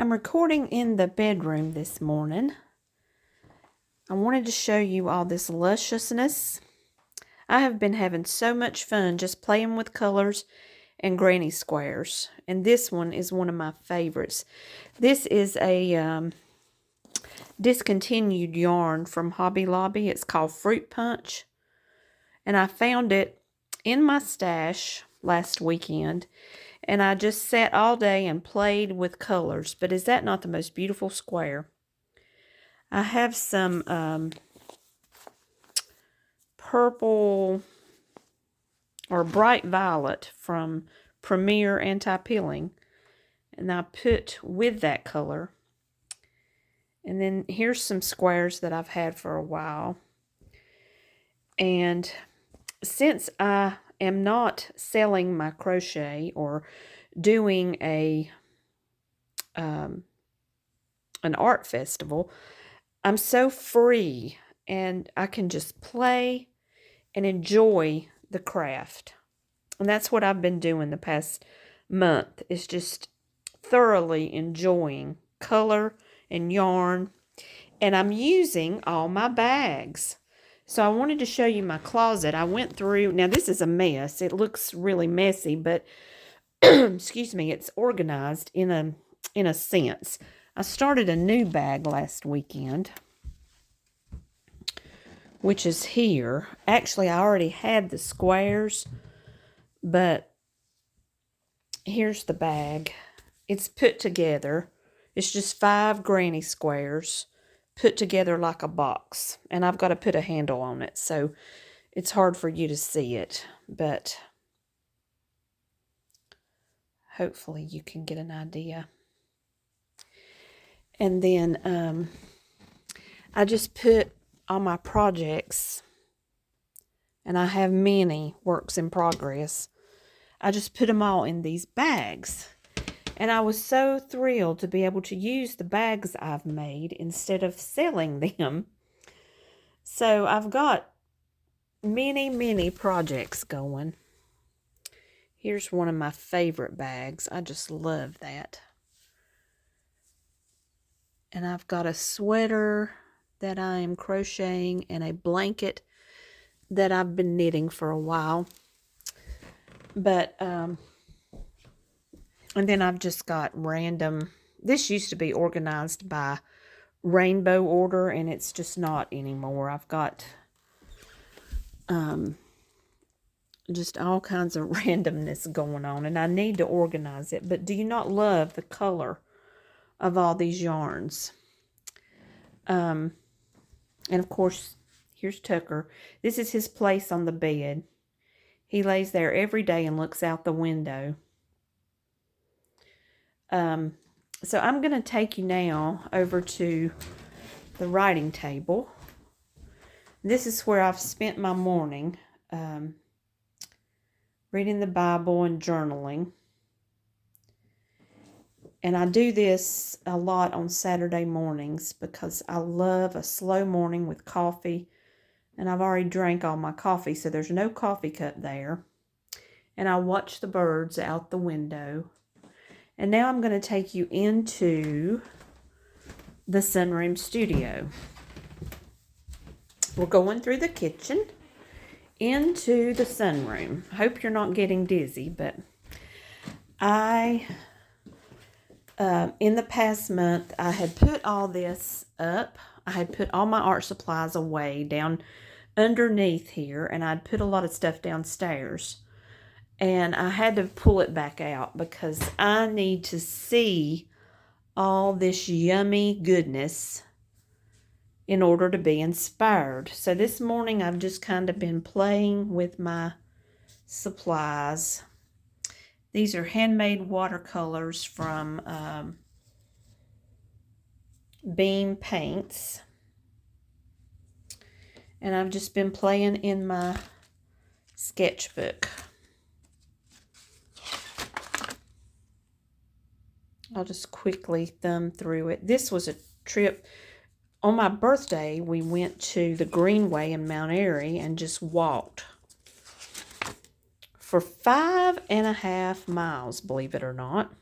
I'm recording in the bedroom this morning. I wanted to show you all this lusciousness. I have been having so much fun just playing with colors and granny squares. And this one is one of my favorites. This is a discontinued yarn from Hobby Lobby. It's called Fruit Punch. And I found it in my stash last weekend. And I just sat all day and played with colors. But is that not the most beautiful square? I have some purple or bright violet from Premier Anti-Peeling. And I put with that color. And then here's some squares that I've had for a while. And since I am not selling my crochet or doing an art festival, I'm so free and I can just play and enjoy the craft. And that's what I've been doing the past month, is just thoroughly enjoying color and yarn. And I'm using all my bags. So I wanted to show you my closet. I went through, now this is a mess. It looks really messy, but excuse me, it's organized in a sense. I started a new bag last weekend, which is here. Actually, I already had the squares, but here's the bag. It's put together. It's just 5 granny squares put together like a box. And I've got to put a handle on it, so it's hard for you to see it. But hopefully you can get an idea. And then I just put all my projects, and I have many works in progress. I just put them all in these bags. And I was so thrilled to be able to use the bags I've made instead of selling them. So I've got many projects going. Here's one of my favorite bags. I just love that. And I've got a sweater that I am crocheting and a blanket that I've been knitting for a while. But, and then I've just got random, this used to be organized by rainbow order, and it's just not anymore. I've got just all kinds of randomness going on, and I need to organize it. But do you not love the color of all these yarns? And of course, here's Tucker. This is his place on the bed. He lays there every day and looks out the window. So I'm going to take you now over to the writing table. This is where I've spent my morning reading the Bible and journaling. And I do this a lot on Saturday mornings because I love a slow morning with coffee. And I've already drank all my coffee, so there's no coffee cup there. And I watch the birds out the window. And now I'm going to take you into the sunroom studio. We're going through the kitchen into the sunroom. I hope you're not getting dizzy, but in the past month, I had put all this up. I had put all my art supplies away down underneath here, and I'd put a lot of stuff downstairs. And I had to pull it back out because I need to see all this yummy goodness in order to be inspired. So this morning I've just kind of been playing with my supplies. These are handmade watercolors from Beam Paints. And I've just been playing in my sketchbook. I'll just quickly thumb through it. This was a trip. On my birthday, we went to the Greenway in Mount Airy and just walked for 5.5 miles, believe it or not.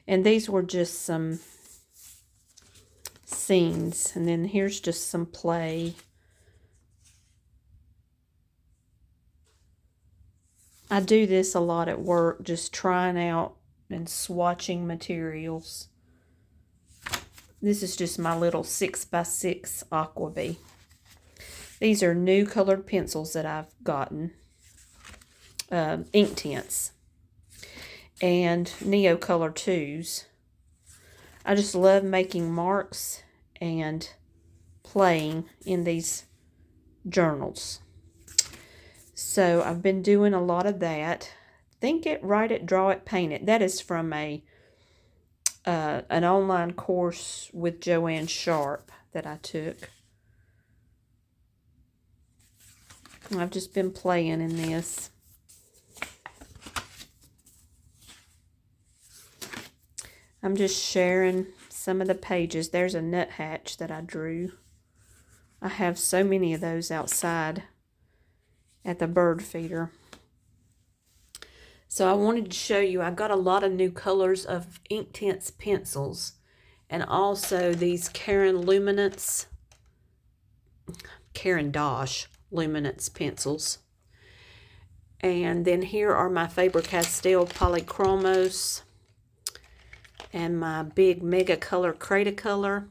And these were just some scenes. And then here's just some play. I do this a lot at work, just trying out and swatching materials. This is just my little 6x6 Aquabee. These are new colored pencils that I've gotten. Inktense. And Neocolor 2s. I just love making marks and playing in these journals. So I've been doing a lot of that. Think It, Write It, Draw It, Paint It. That is from an online course with Joanne Sharp that I took. I've just been playing in this. I'm just sharing some of the pages. There's a nuthatch that I drew. I have so many of those outside at the bird feeder. So I wanted to show you, I got a lot of new colors of Inktense pencils, and also these Caran d'Ache Luminance pencils. And then here are my Faber-Castell Polychromos and my big Mega Color Cretacolor,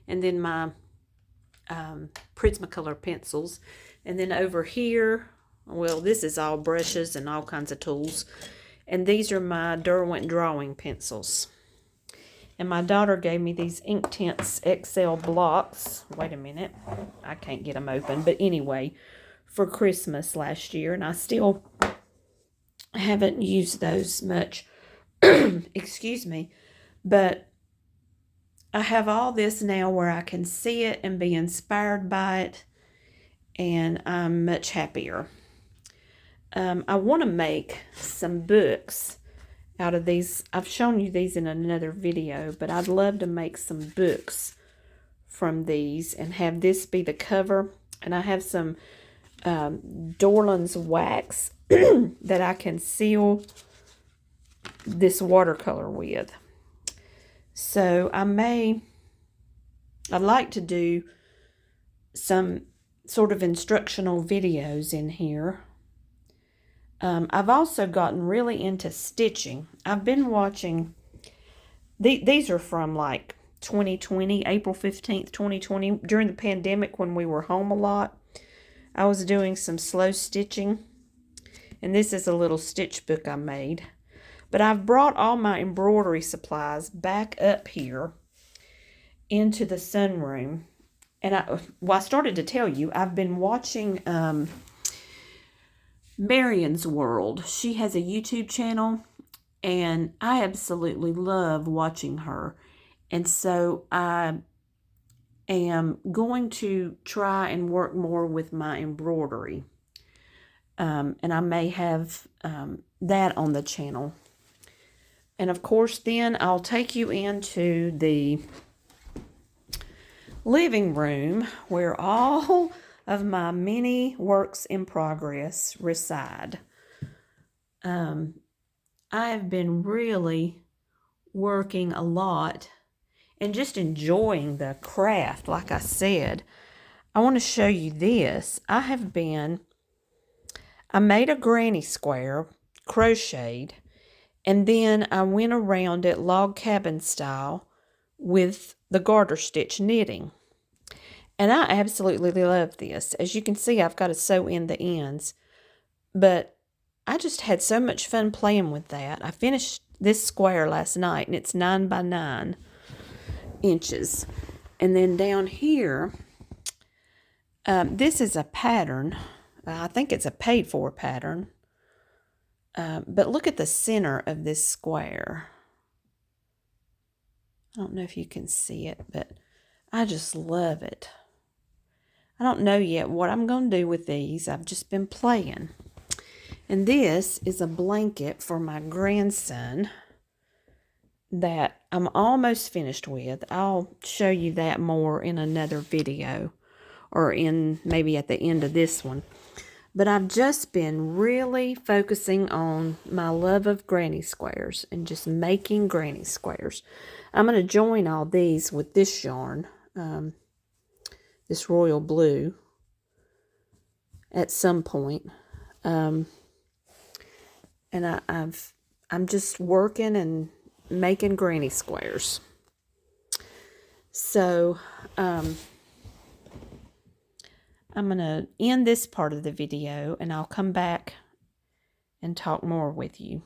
and then my Prismacolor pencils. And then over here, well, this is all brushes and all kinds of tools. And these are my Derwent drawing pencils. And my daughter gave me these Inktense XL blocks. Wait a minute. I can't get them open. But anyway, for Christmas last year. And I still haven't used those much. Excuse me. But I have all this now where I can see it and be inspired by it. And I'm much happier. I want to make some books out of these. I've shown you these in another video, but I'd love to make some books from these and have this be the cover. And I have some Dorland's wax that I can seal this watercolor with. So I'd like to do some sort of instructional videos in here. I've also gotten really into stitching. I've been watching, these are from like 2020, April 15th, 2020, during the pandemic when we were home a lot. I was doing some slow stitching, and this is a little stitch book I made. But I've brought all my embroidery supplies back up here into the sunroom. And I started to tell you, I've been watching Marion's World. She has a YouTube channel, and I absolutely love watching her. And so I am going to try and work more with my embroidery. And I may have that on the channel. And of course, then I'll take you into the living room where all of my many works in progress reside. I have been really working a lot and just enjoying the craft. Like I said, I want to show you this. I made a granny square, crocheted, and then I went around it log cabin style with the garter stitch knitting. And I absolutely love this. As you can see, I've got to sew in the ends. But I just had so much fun playing with that. I finished this square last night, and it's 9 by 9 inches. And then down here, this is a pattern. I think it's a paid-for pattern. But look at the center of this square. I don't know if you can see it, but I just love it. I don't know yet what I'm going to do with these. I've just been playing. And this is a blanket for my grandson that I'm almost finished with. I'll show you that more in another video, or in maybe at the end of this one. But I've just been really focusing on my love of granny squares and just making granny squares. I'm going to join all these with this yarn, this royal blue, at some point. And I'm just working and making granny squares. So, I'm going to end this part of the video and I'll come back and talk more with you.